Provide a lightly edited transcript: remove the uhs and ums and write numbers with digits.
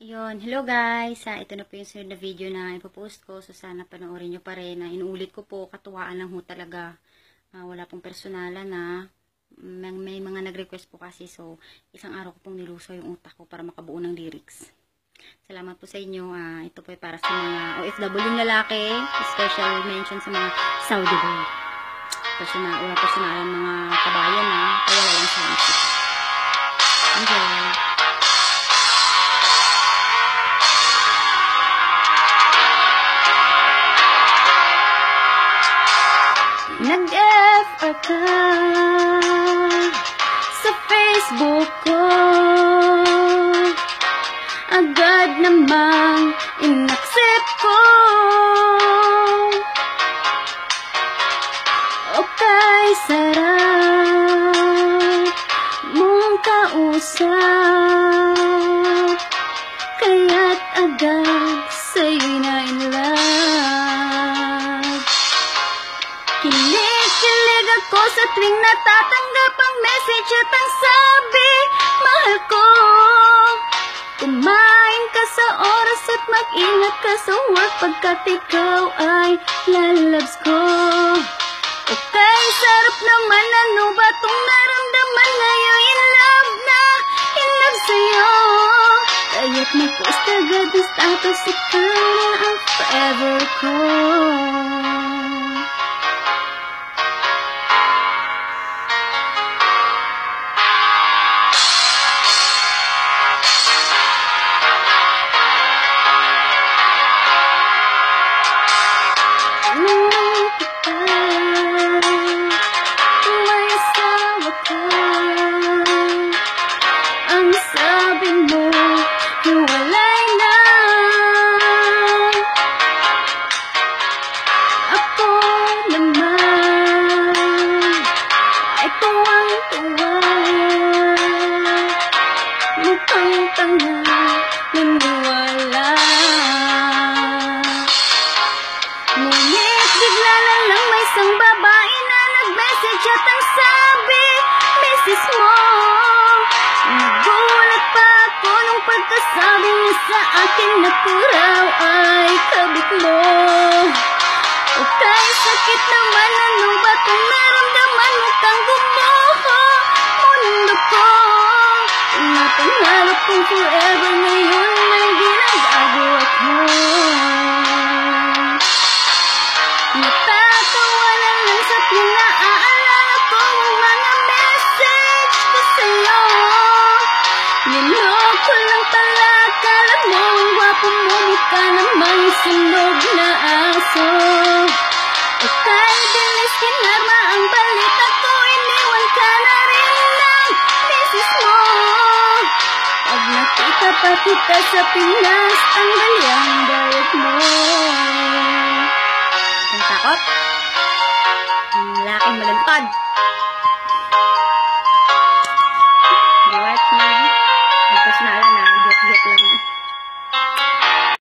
Ayun, hello guys. Ito na po yung sunod na video na ipopost ko. So, sana panoorin nyo pa rin. Inuulit ko po, katuwaan lang ho talaga. Wala pong personalan na. May mga nag-request po kasi. So, isang araw ko pong nilusaw yung utak ko para makabuo ng lyrics. Salamat po sa inyo. Ito po ay para sa mga OFW lalaki. Special mention sa mga Saudi boy. Personalan mga kabayan na. Kaya walang sansi. Enjoy. Nag-FR ka sa Facebook ko, agad namang in-accept ko. Okay, sarap mong kausap, kaya't agad sa'yo na in love. Kinikilig ako sa tuwing natatanggap ang message at ang sabi, mahal ko. Kumain ka sa oras at mag-ingat ka sa work pagkat ikaw ay lalabs ko. Okay, sarap naman, ano ba itong naramdaman ngayon? In love na, in love sa'yo. Kaya't mag-post agad ang status, ikaw na ang forever ko. Ngunit bigla na lang may isang babae na nag-message at ang sabi, misis mo. Nagulat pa ako nung pagkasabi niya sa akin na puraw ay kabit mo. Okay, sakit naman, ano ba itong naramdaman? Mukhang gumuho mundo ko. Napangarap kong forever, ngayon may ginagawa ko. Natatawa na lang sa tuwing naaalala ko ang mga message ko sa'yo. Niloko lang pala, akala mo ang gwapo mo, mukha namang sunog na aso. Okay, bilis kinarma ang balita ko, iniwan ka na rin ng misis mo. Pag nakita pa kita sa Pinas, tanggal yung bayot mo. Ang takot, ang laking malantad.